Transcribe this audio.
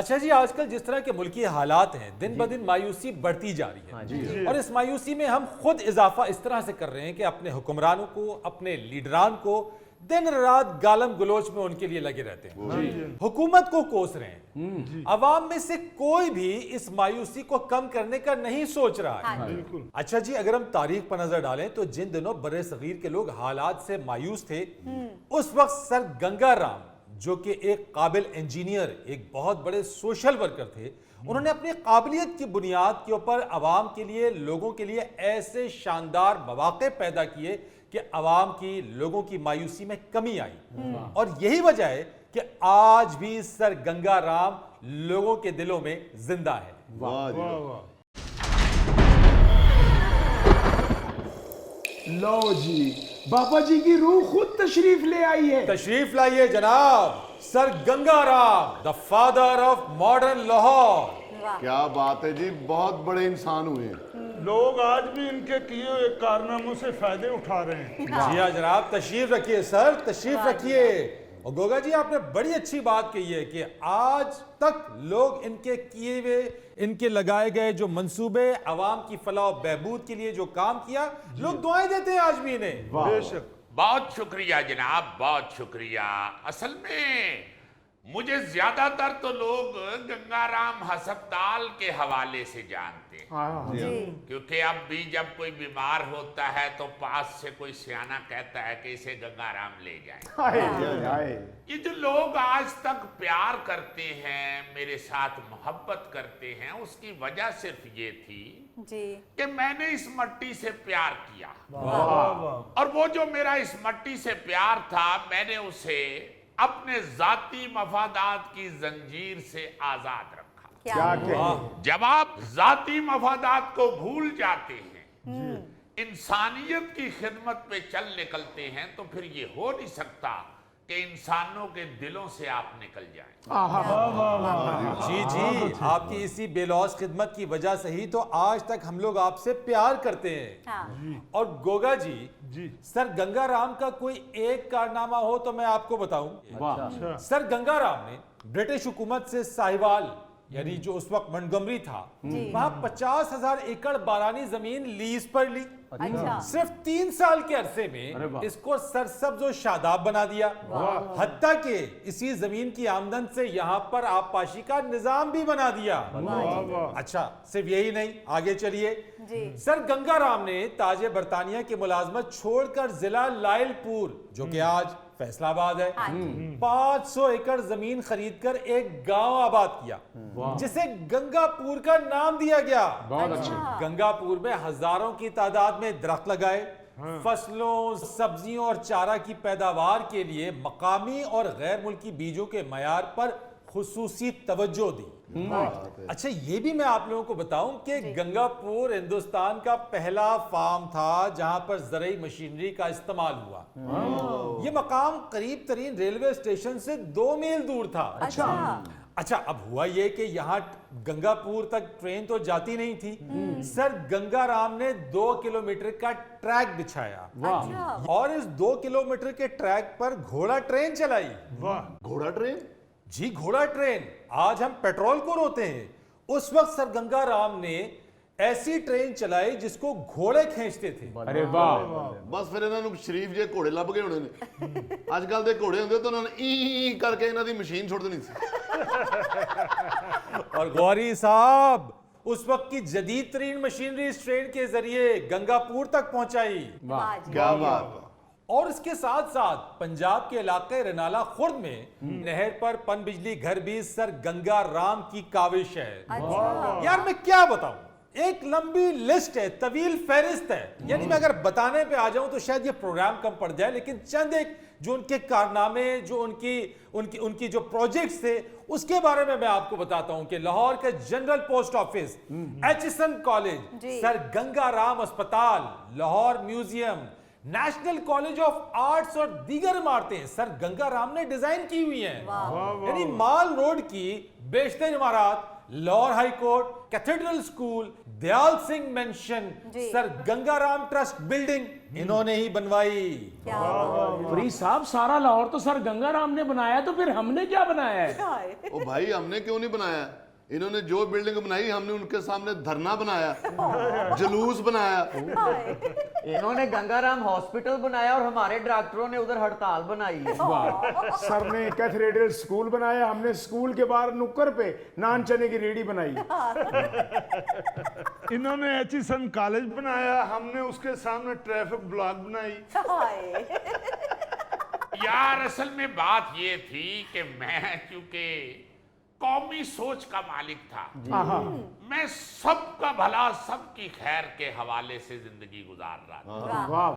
अच्छा जी, आजकल जिस तरह के मुल्की हालात हैं, दिन ब दिन मायूसी बढ़ती जा रही है। जी। और इस मायूसी में हम खुद इजाफा इस तरह से कर रहे हैं कि अपने हुक्मरानों को, अपने लीडरान को दिन रात गालम गलोच में उनके लिए लगे रहते हैं, हुकूमत को कोस रहे हैं। अवाम में से कोई भी इस मायूसी को कम करने का नहीं सोच रहा है। अच्छा जी, अगर हम तारीख पर नजर डालें तो जिन दिनों बड़े सगीर के लोग हालात से मायूस थे, उस वक्त सर गंगा राम, जो कि एक काबिल इंजीनियर, एक बहुत बड़े सोशल वर्कर थे, उन्होंने अपनी काबिलियत की बुनियाद के ऊपर अवाम के लिए, लोगों के लिए ऐसे शानदार मौके पैदा किए कि अवाम की, लोगों की मायूसी में कमी आई। और यही वजह है कि आज भी सर गंगा राम लोगों के दिलों में जिंदा है। लो जी, बाबा जी की रूह खुद तशरीफ ले आई है। तशरीफ लाइए जनाब, sir Ganga Ram, the father of modern Lahore. क्या बात है जी, बहुत बड़े इंसान हुए हैं। लोग आज भी इनके किए हुए कारनामों से फायदे उठा रहे हैं। जी हाँ जनाब, तशरीफ रखिए सर, तशरीफ रखिए। और गोगा जी, आपने बड़ी अच्छी बात कही है कि आज तक लोग इनके किए हुए, इनके लगाए गए जो मंसूबे, अवाम की फलाह बहबूद के लिए जो काम किया, लोग दुआएं देते हैं आज भी इन्हें। बेशक। बहुत शुक्रिया जनाब, बहुत शुक्रिया। असल में मुझे ज्यादातर तो लोग गंगाराम हस्पताल के हवाले से जानते हैं, क्योंकि अब भी जब कोई बीमार होता है तो पास से कोई सियाना कहता है कि इसे गंगाराम ले जाएं। ये जो लोग आज तक प्यार करते हैं, मेरे साथ मोहब्बत करते हैं, उसकी वजह सिर्फ ये थी कि मैंने इस मट्टी से प्यार किया। और वो जो मेरा इस मट्टी से प्यार था, मैंने उसे अपने जाती मफादात की जंजीर से आजाद रखा। जब आप जाती मफादात को भूल जाते हैं, इंसानियत की खिदमत पे चल निकलते हैं, तो फिर ये हो नहीं सकता कि इंसानों के दिलों से आप निकल जाएं। जी जी, आपकी इसी बेलौस खिदमत की वजह से ही तो आज तक हम लोग आपसे प्यार करते हैं। और गोगा जी, सर गंगा राम का कोई एक कारनामा हो तो मैं आपको बताऊं। सर गंगा राम ने ब्रिटिश हुकूमत से साहिवाल, यानी जो उस वक्त मंटगमरी था, वहां 50,000 एकड़ बारानी जमीन लीज पर ली। सिर्फ 3 साल के अरसे में इसको सरसब्ज और शादाब बना दिया। हत्ता कि इसी जमीन की आमदन से यहाँ पर आबपाशी का निजाम भी बना दिया। अच्छा, सिर्फ यही नहीं, आगे चलिए। सर गंगा राम ने ताजे बरतानिया की मुलाजमत छोड़कर जिला लायलपुर, जो कि आज फैसलाबाद है, 500 एकड़ जमीन खरीदकर एक गांव आबाद किया, जिसे गंगापुर का नाम दिया गया। गंगापुर में हजारों की तादाद में दरख्त लगाए, फसलों, सब्जियों और चारा की पैदावार के लिए मकामी और गैर मुल्की बीजों के मयार पर खुसूसी तवज्जो दी। अच्छा, ये भी मैं आप लोगों को बताऊं कि गंगापुर हिंदुस्तान का पहला फार्म था जहां पर ज़राई मशीनरी का इस्तेमाल हुआ। ये मकाम करीब तरीन रेलवे स्टेशन से 2 मील दूर था। अच्छा, अब हुआ ये कि यहाँ गंगापुर तक ट्रेन तो जाती नहीं थी। सर गंगा राम ने 2 किलोमीटर का ट्रैक बिछाया और इस 2 किलोमीटर के ट्रैक पर घोड़ा ट्रेन चलाई। घोड़ा ट्रेन? जी, घोड़ा ट्रेन। आज हम पेट्रोल को रोते हैं, उस वक्त सर गंगा राम ने ऐसी ट्रेन चलाई जिसको घोड़े खींचते थे। अरे वाह। बस फिर इन्होंने शरीफ जे घोड़े लभ गए होने ने। आजकल दे घोड़े होंदे तो उन्होंने ई करके इन्हां दी मशीन छोड़ देनी सी। और गौरी साहब उस वक्त की जदीद तरीन मशीनरी इस ट्रेन के जरिए गंगापुर तक पहुंचाई। क्या बात। और इसके साथ साथ पंजाब के इलाके रनाला खुर्द में नहर पर पन बिजली घर भी सर गंगा राम की काविश है। यार मैं क्या बताऊं, एक लंबी लिस्ट है, तवील फहरिस्त है। यानी मैं अगर बताने पे आ जाऊं तो शायद ये प्रोग्राम कम पड़ जाए, लेकिन चंद एक जो उनके कारनामे, जो उनकी जो प्रोजेक्ट्स थे, उसके बारे में मैं आपको बताता हूं कि लाहौर का general post office, HSN college, sir Ganga Ram अस्पताल, Lahore museum, national college of arts और दीगर इमारतें सर गंगा राम ने डिजाइन की हुई हैं। यानी माल रोड की बेशतर इमारत Lahore high court, cathedral school, Dayal Singh mention, sir Gangaram trust building इन्होंने ही बनवाई। फरीद साहब, सारा लाहौर तो सर गंगाराम ने बनाया, तो फिर हमने क्या बनाया है? ओ भाई, हमने क्यों नहीं बनाया? इन्होंने जो बिल्डिंग बनाई हमने उनके सामने धरना बनाया, जुलूस बनाया। इन्होंने गंगाराम हॉस्पिटल बनाया और हमारे डॉक्टरों ने उधर हड़ताल बनाई है। वाह, सर ने कैथेड्रल स्कूल बनाया, हमने स्कूल के बाहर नुक्कड़ पे नान चने की रेडी बनाई। इन्होंने एचईसन कॉलेज बनाया, हमने उसके सामने ट्रैफिक ब्लॉक बनाई। यार असल में बात ये थी कि मैं चूंकि कौमी सोच का मालिक था, मैं सबका भला सबकी खैर के हवाले से जिंदगी गुजार रहा था। वाह